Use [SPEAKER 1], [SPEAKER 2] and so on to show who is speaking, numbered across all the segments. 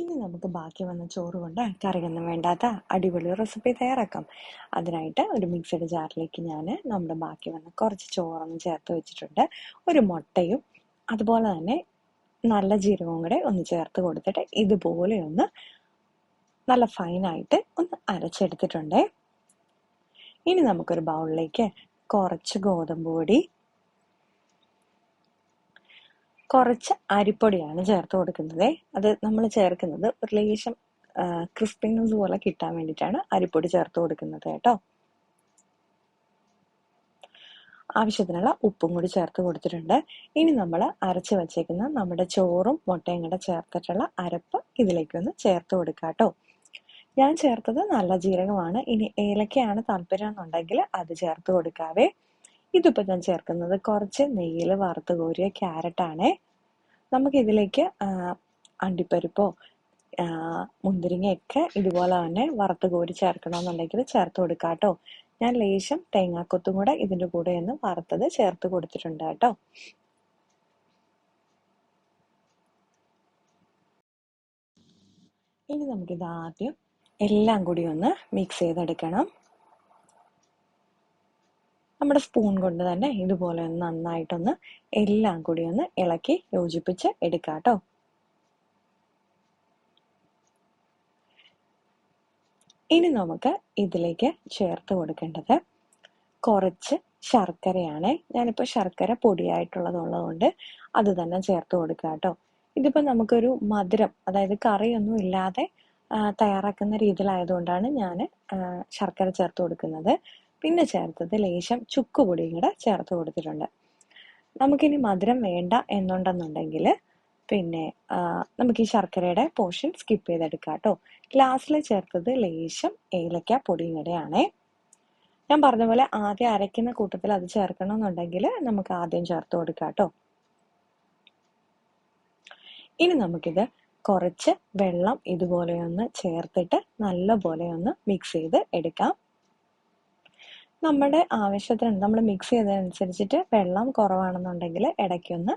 [SPEAKER 1] ഇനി നമുക്ക് ബാക്കി വന്ന ചോറ് കൊണ്ട് കറിയൊന്നും വേണ്ടാത്ത അടിപൊളി റെസിപ്പി തയ്യാറാക്കാം. അതിനായിട്ട് ഒരു മിക്സിയുടെ ജാറിലേക്ക് ഞാൻ നമ്മുടെ ബാക്കി വന്ന കുറച്ച് ചോറൊന്ന് ചേർത്ത് വെച്ചിട്ടുണ്ട്. ഒരു മുട്ടയും അതുപോലെ തന്നെ നല്ല ജീരകവും കൂടെ ഒന്ന് ചേർത്ത് കൊടുത്തിട്ട് ഇതുപോലെ ഒന്ന് നല്ല ഫൈനായിട്ട് ഒന്ന് അരച്ചെടുത്തിട്ടുണ്ട്. ഇനി നമുക്കൊരു ബൗളിലേക്ക് കുറച്ച് ഗോതമ്പ് പൊടി, കുറച്ച് അരിപ്പൊടിയാണ് ചേർത്ത് കൊടുക്കുന്നത്. അത് നമ്മൾ ചേർക്കുന്നത് ഒരു ലേശം ക്രിസ്പിനെസ് പോലെ കിട്ടാൻ വേണ്ടിയിട്ടാണ് അരിപ്പൊടി ചേർത്ത് കൊടുക്കുന്നത് കേട്ടോ. ആവശ്യത്തിനുള്ള ഉപ്പും കൂടി ചേർത്ത് കൊടുത്തിട്ടുണ്ട്. ഇനി നമ്മൾ അരച്ച് വെച്ചേക്കുന്ന നമ്മുടെ ചോറും മുട്ടയും കൂടെ ചേർത്തിട്ടുള്ള അരപ്പ് ഇതിലേക്കൊന്ന് ചേർത്ത് കൊടുക്കുക കേട്ടോ. ഞാൻ ചേർത്തത് നല്ല ജീരകമാണ്. ഇനി ഏലക്കയാണ് താല്പര്യം എന്നുണ്ടെങ്കിൽ അത് ചേർത്ത് കൊടുക്കാവേ. ഇതിപ്പോൾ ഞാൻ ചേർക്കുന്നത് കുറച്ച് നെയ്യിൽ വറുത്ത് കോരിയ ക്യാരറ്റാണേ. നമുക്കിതിലേക്ക് അണ്ടിപ്പരിപ്പോ മുന്തിരിങ്ങയൊക്കെ ഇതുപോലെ തന്നെ വറുത്ത് കോരി ചേർക്കണമെന്നുണ്ടെങ്കിൽ ചേർത്ത് കൊടുക്കാം കേട്ടോ. ഞാൻ ലേശം തേങ്ങാക്കൊത്തും കൂടെ ഇതിൻ്റെ കൂടെ ഒന്ന് വറുത്തത് ചേർത്ത് കൊടുത്തിട്ടുണ്ട് കേട്ടോ. ഇനി നമുക്കിത് ആദ്യം എല്ലാം കൂടി ഒന്ന് മിക്സ് ചെയ്തെടുക്കണം. നമ്മുടെ സ്പൂൺ കൊണ്ട് തന്നെ ഇതുപോലെ ഒന്ന് നന്നായിട്ടൊന്ന് എല്ലാം കൂടി ഒന്ന് ഇളക്കി യോജിപ്പിച്ച് എടുക്കാം കേട്ടോ. ഇനി നമുക്ക് ഇതിലേക്ക് ചേർത്ത് കൊടുക്കേണ്ടത് കുറച്ച് ശർക്കരയാണ്. ഞാനിപ്പോൾ ശർക്കര പൊടിയായിട്ടുള്ളതുള്ളതുകൊണ്ട് അത് തന്നെ ചേർത്ത് കൊടുക്കുക കേട്ടോ. ഇതിപ്പോൾ നമുക്കൊരു മധുരം, അതായത് കറിയൊന്നും ഇല്ലാതെ തയ്യാറാക്കുന്ന രീതിയിലായതുകൊണ്ടാണ് ഞാൻ ശർക്കര ചേർത്ത് കൊടുക്കുന്നത്. പിന്നെ ചേർത്തത് ലേശം ചുക്കുപൊടിയും കൂടെ ചേർത്ത് കൊടുത്തിട്ടുണ്ട്. നമുക്കിനി മധുരം വേണ്ട എന്നുണ്ടെന്നുണ്ടെങ്കിൽ പിന്നെ നമുക്ക് ഈ ശർക്കരയുടെ പോർഷൻ സ്കിപ്പ് ചെയ്തെടുക്കാം കേട്ടോ. ലാസ്റ്റിൽ ചേർത്തത് ലേശം ഏലക്ക പൊടിയും കൂടെയാണേ. ഞാൻ പറഞ്ഞ പോലെ ആദ്യം അരയ്ക്കുന്ന കൂട്ടത്തിൽ അത് ചേർക്കണമെന്നുണ്ടെങ്കിൽ നമുക്ക് ആദ്യം ചേർത്ത് കൊടുക്കാം കേട്ടോ. ഇനി നമുക്കിത് കുറച്ച് വെള്ളം ഇതുപോലെ ഒന്ന് ചേർത്തിട്ട് നല്ലപോലെ ഒന്ന് മിക്സ് ചെയ്ത് എടുക്കാം. നമ്മുടെ ആവശ്യത്തിന് നമ്മൾ മിക്സ് ചെയ്തതനുസരിച്ചിട്ട് വെള്ളം കുറവാണെന്നുണ്ടെങ്കിൽ ഇടയ്ക്കൊന്ന്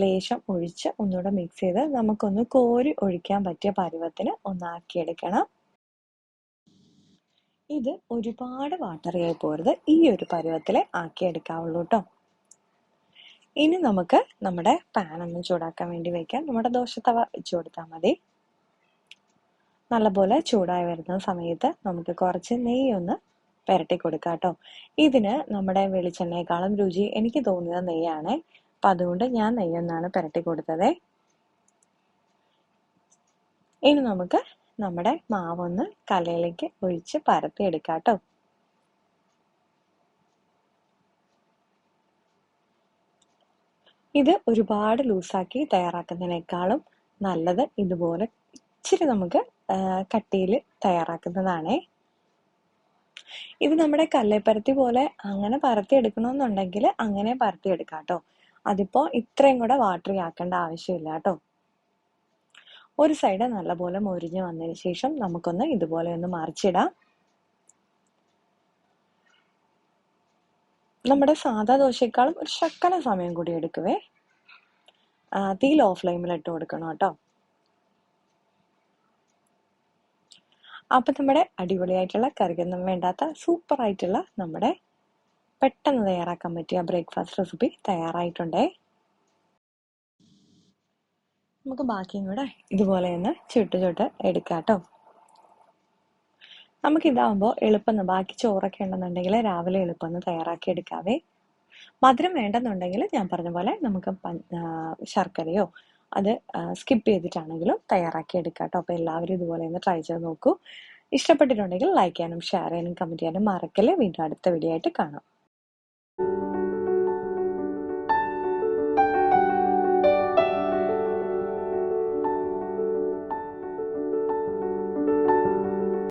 [SPEAKER 1] ലേശം ഒഴിച്ച് ഒന്നുകൂടെ മിക്സ് ചെയ്ത് നമുക്കൊന്ന് കോരി ഒഴിക്കാൻ പറ്റിയ പരുവത്തിന് ഒന്നാക്കിയെടുക്കണം. ഇത് ഒരുപാട് വാട്ടറിയായി പോരുത്, ഈ ഒരു പരുവത്തിൽ ആക്കിയെടുക്കാവുള്ളൂ കേട്ടോ. ഇനി നമുക്ക് നമ്മുടെ പാൻ ഒന്ന് ചൂടാക്കാൻ വേണ്ടി വെക്കാം. നമ്മുടെ ദോശത്തവ വെച്ച് കൊടുത്താൽ മതി. നല്ലപോലെ ചൂടായി വരുന്ന സമയത്ത് നമുക്ക് കുറച്ച് നെയ്യ് ഒന്ന് പുരട്ടി കൊടുക്കാം കേട്ടോ. ഇതിന് നമ്മുടെ വെളിച്ചെണ്ണയെക്കാളും രുചി എനിക്ക് തോന്നിയത് നെയ്യാണ്. അപ്പം അതുകൊണ്ട് ഞാൻ നെയ്യൊന്നാണ് പുരട്ടി കൊടുത്തത്. ഇനി നമുക്ക് നമ്മുടെ മാവൊന്ന് കലയിലേക്ക് ഒഴിച്ച് പരത്തി എടുക്കാം കേട്ടോ. ഇത് ഒരുപാട് ലൂസാക്കി തയ്യാറാക്കുന്നതിനേക്കാളും നല്ലത് ഇതുപോലെ ഇച്ചിരി നമുക്ക് കട്ടിയിൽ തയ്യാറാക്കുന്നതാണേ. ഇത് നമ്മുടെ കല്ലേപ്പരത്തി പോലെ അങ്ങനെ പരത്തി എടുക്കണമെന്നുണ്ടെങ്കിൽ അങ്ങനെ പരത്തി എടുക്കാം കേട്ടോ. അതിപ്പോൾ ഇത്രയും കൂടെ വാട്ടറി ആക്കേണ്ട ആവശ്യമില്ല കേട്ടോ. ഒരു സൈഡ് നല്ലപോലെ മൊരിഞ്ഞ് വന്നതിന് ശേഷം നമുക്കൊന്ന് ഇതുപോലെ ഒന്ന് മറിച്ചിടാം. നമ്മുടെ സാധാ ദോശയെക്കാളും ഒരു ശക്കല സമയം കൂടി എടുക്കുവേ. തീ ലോ ഫ്ലെയിമിൽ ഇട്ട് കൊടുക്കണം കേട്ടോ. അപ്പം നമ്മുടെ അടിപൊളിയായിട്ടുള്ള കറിയൊന്നും വേണ്ടാത്ത സൂപ്പറായിട്ടുള്ള നമ്മുടെ പെട്ടെന്ന് തയ്യാറാക്കാൻ പറ്റിയ ബ്രേക്ക്ഫാസ്റ്റ് റെസിപ്പി തയ്യാറായിട്ടുണ്ടേ. നമുക്ക് ബാക്കിയും കൂടെ ഇതുപോലെ ഒന്ന് ചുട്ട് എടുക്കാം കേട്ടോ. നമുക്കിതാവുമ്പോൾ എളുപ്പം ബാക്കി ചോറൊക്കെ ഉണ്ടെന്നുണ്ടെങ്കിൽ രാവിലെ എളുപ്പം ഒന്ന് തയ്യാറാക്കി എടുക്കാവേ. മധുരം വേണ്ടെന്നുണ്ടെങ്കിൽ ഞാൻ പറഞ്ഞ പോലെ നമുക്ക് ശർക്കരയോ അത് സ്കിപ്പ് ചെയ്തിട്ടാണെങ്കിലും തയ്യാറാക്കി എടുക്കാം കേട്ടോ. അപ്പോൾ എല്ലാവരും ഇതുപോലെ ഒന്ന് ട്രൈ ചെയ്ത് നോക്കൂ. ഇഷ്ടപ്പെട്ടിട്ടുണ്ടെങ്കിൽ ലൈക്ക് ചെയ്യാനും ഷെയർ ചെയ്യാനും കമൻറ്റ് ചെയ്യാനും മറക്കല്ലേ. വീണ്ടും അടുത്ത വീഡിയോ ആയിട്ട് കാണാം.